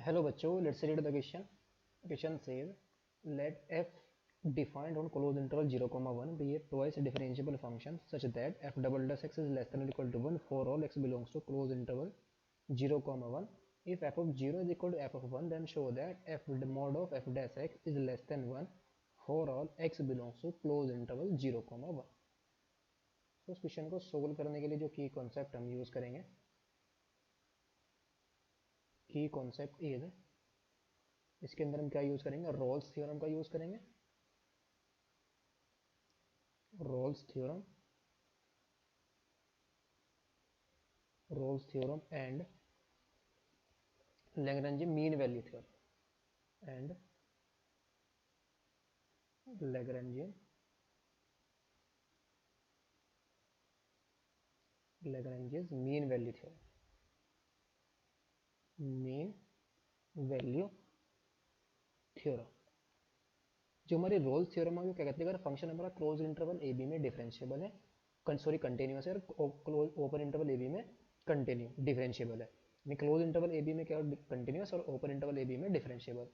Hello बच्चों, let's read the question. Question says, let f defined on closed interval 0, 1 be a twice differentiable function such that f double dash x is less than or equal to 1 for all x belongs to closed interval 0, 1. If f of 0 is equal to f of 1, then show that f mod of f dash x is less than 1 for all x belongs to closed interval 0, 1. तो इस question को solve करने के लिए जो की concept हम use करेंगे, की कॉन्सेप्ट इज, इसके अंदर हम क्या यूज करेंगे, रोल्स थ्योरम का यूज करेंगे. Rolle's theorem and Lagrange mean value theorem and Lagrangian mean value theorem. Mean value theorem जो हमारी रोल्स थ्योरम है, वो क्या कहते हैं, अगर फंक्शन हमारा क्लोज इंटरवल ए बी में डिफरेंशिएबल है, सॉरी कंटिन्यूअस है, और close open interval A B में डिफरेंशिएबल है. क्लोज इंटरवल ए बी में क्या कंटिन्यूअस और ओपन इंटरवल ए बी में डिफरेंशिएबल,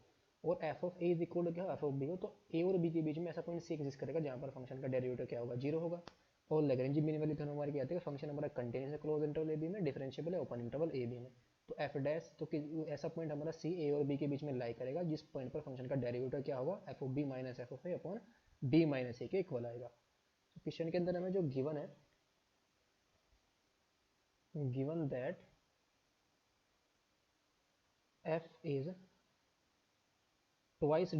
और F of A is equal to क्या, एफ ऑफ बी हो, तो ए और बी के बीच में ऐसा पॉइंट सी एग्जिस्ट करेगा जहां पर फंक्शन का डेरिवेटिव क्या होगा, जीरो होगा. और लैग्रेंज मीन वैल्यू थ्योरम हमारी कहते हैं फंक्शन हमारा कंटिन्यूअस है क्लोज इंटरवल ए बी में, डिफरेंशिएबल है ओपन इंटरवल ए बी में, तो एफ डैश तो ऐसा पॉइंट हमारा सी ए और बी के बीच में लाई करेगा जिस पॉइंट पर फंक्शन का डेरिवेटिव क्या होगा, f of b minus f of a upon b minus a के इक्वल आएगा. तो क्वेश्चन के अंदर हमें जो गिवन है, given that f is twice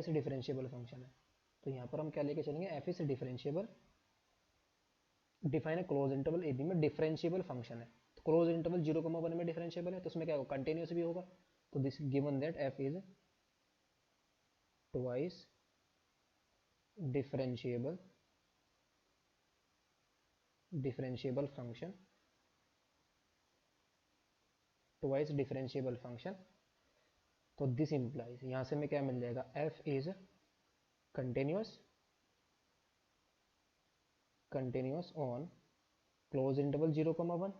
differentiable function है. तो यहाँ पर हम क्या लेके चलेंगे, f इज डिफरेंशिएबल, डिफाइन है क्लोज इंटरवल ए बी में डिफरेंशिएबल फंक्शन है. तो क्लोज इंटरवल 0, 1 में डिफरेंशिएबल है, तो उसमें क्या होगा, कंटिन्यूअस भी होगा. तो this given that f is twice differentiable function, twice differentiable function. तो दिस इंप्लाइज, यहां से हमें क्या मिल जाएगा, f is continuous on close interval 0, 1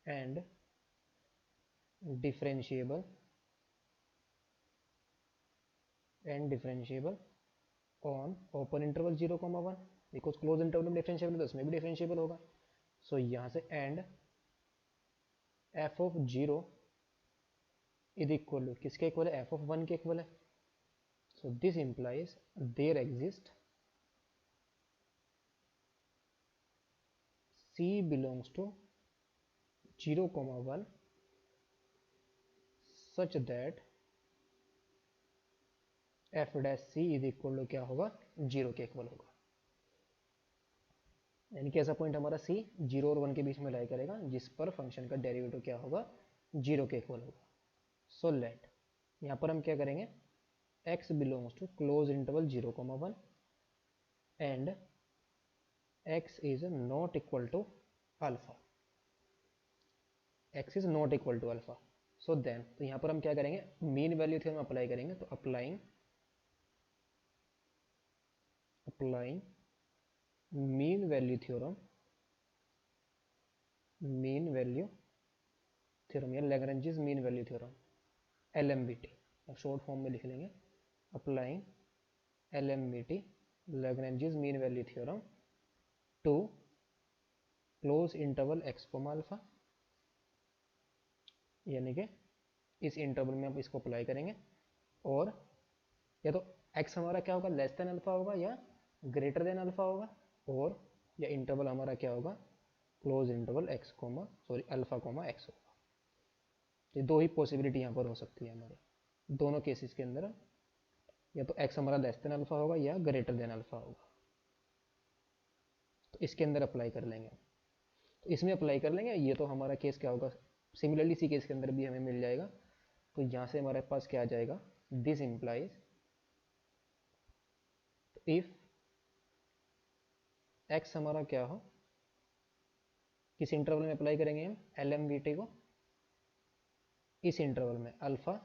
and differentiable on open interval 0, 1, because close interval में डिफरेंशिएबल है तो उसमें भी डिफरेंशिएबल होगा. सो यहां से and F of 0 is equal to किसके इक्वल है, एफ ऑफ 1 के इक्वल है. So this implies there exist c belongs to 0, 1 such that f dash c is equal to क्या होगा, 0 के इक्वल होगा. यानी कि ऐसा पॉइंट हमारा c 0 और 1 के बीच में लाई करेगा जिस पर फंक्शन का डेरिवेटिव क्या होगा, 0 के इक्वल होगा. सो लेट, यहाँ पर हम क्या करेंगे, x belongs to close interval 0, 1 and x is not equal to alpha. x is not equal to alpha. So then, तो यहाँ पर हम क्या करेंगे, मीन वैल्यू थ्योरम अप्लाई करेंगे. तो अप्लाइंग मीन वैल्यू थ्योरम या Lagrange's mean value theorem, LMVT, अब शॉर्ट फॉर्म में लिख लेंगे. Applying LMVT, Lagrange's mean value theorem to close interval x, alpha, यानी कि इस इंटरवल में हम इसको अप्लाई करेंगे. और या तो x हमारा क्या होगा, लेस देन अल्फा होगा या ग्रेटर देन अल्फा होगा, और या इंटरवल हमारा क्या होगा, close interval x, alpha x होगा. ये दो ही पॉसिबिलिटी यहाँ पर हो सकती है हमारे दोनों केसेस के अंदर, या तो x हमारा लेस देन अल्फा होगा या ग्रेटर देन अल्फा होगा. तो इसके अंदर अप्लाई कर लेंगे, तो इसमें अप्लाई कर लेंगे. ये तो हमारा केस क्या होगा, सिमिलरली इसी केस के अंदर भी हमें मिल जाएगा. तो यहाँ से हमारे पास क्या आ जाएगा, दिस इंप्लाइज इफ x हमारा क्या हो, किस इंटरवल में अप्लाई करेंगे हम LMVT को, इस इंटरवल में अल्फा,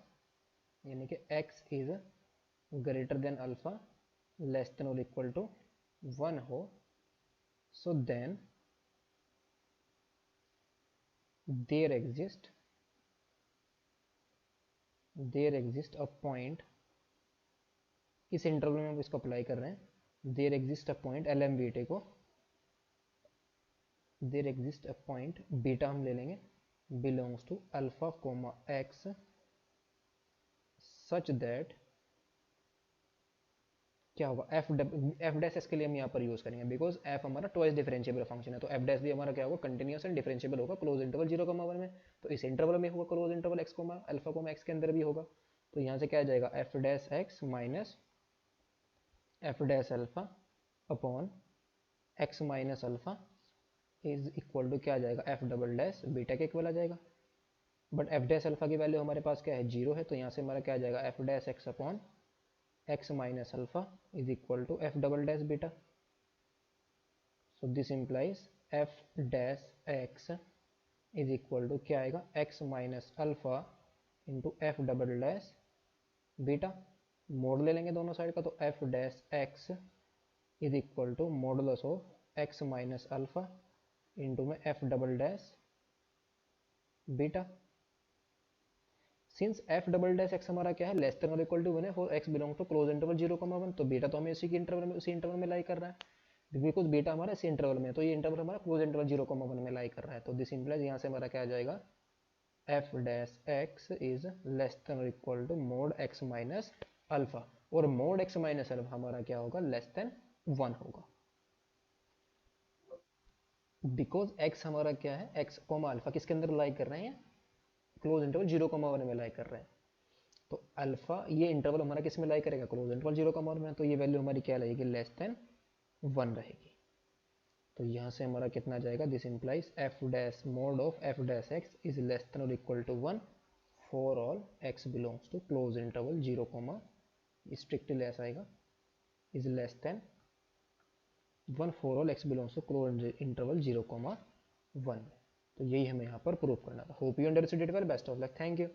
यानी कि x is greater than alpha, less than और इक्वल टू 1 हो. So then there exist a point, इस इंटरवल में हम इसको अप्लाई कर रहे हैं, there exist a point L M बीटे को, there exist a point beta हम ले लेंगे belongs to alpha comma x such that क्या होगा, एफ डैश एस के लिए हम यहाँ पर यूज करेंगे बिकॉज एफ हमारा ट्वाइस डिफरेंशिएबल फंक्शन है, तो एफ डैश भी हमारा क्या होगा, कंटिन्यूस एंड डिफरेंशिएबल होगा क्लोज इंटरवल 0,1 में, तो इस इंटरवल में होगा close interval X comma alpha comma X के अंदर भी होगा, तो यहाँ से क्या आ जाएगा F dash X minus F dash alpha upon X minus alpha is equal to क्या आ जाएगा एफ डबल डैश बीटा के इक्वल आ जाएगा, बट एफ डैश अल्फा की वैल्यू हमारे पास क्या है 0 है, तो यहाँ से हमारा क्या आ जाएगा F dash x upon x minus alpha is equal to f double dash beta. So this implies f dash x is equal to क्या आएगा x minus alpha into f double dash beta. Mode ले लेंगे दोनों side का, तो f dash x is equal to modulus of x minus alpha into में f double dash beta. Since F double dash X हमारा क्या है less than और इक्वल टू 1 है for X belong to close interval 0,1, तो beta तो हमें उसी के इंटरवल में उसी इंटरवल में लाई कर रहा है बिकॉज बीटा हमारा इसी इंटरवल में है, तो ये इंटरवल हमारा क्लोज इंटरवल 0,1 में लाई कर रहा है, तो दिस इंप्लाइज यहाँ से हमारा क्या आ जाएगा F dash x is less than और equal to mod x minus alpha, और मोड एक्स माइनस अल्फा हमारा क्या होगा लेस देन 1 होगा, बिकॉज एक्स हमारा क्या है एक्स कोमा अल्फा किसके अंदर लाई कर रहे हैं क्लोज इंटरवल 0,1 में लाई कर रहे हैं, तो अल्फा ये इंटरवल हमारा किस में लाई करेगा क्लोज इंटरवल 0,1 में, तो ये वैल्यू हमारी क्या रहेगी लेस देन 1 रहेगी, तो यहाँ से हमारा कितना जाएगा this implies f dash mod of f dash x is less than और equal to 1 for all x belongs to close interval 0, strictly ऐसा आएगा is less than 1 for all x belongs to close interval 0,1, तो यही हमें यहाँ पर prove करना था। Hope you understood it well, best of luck, thank you.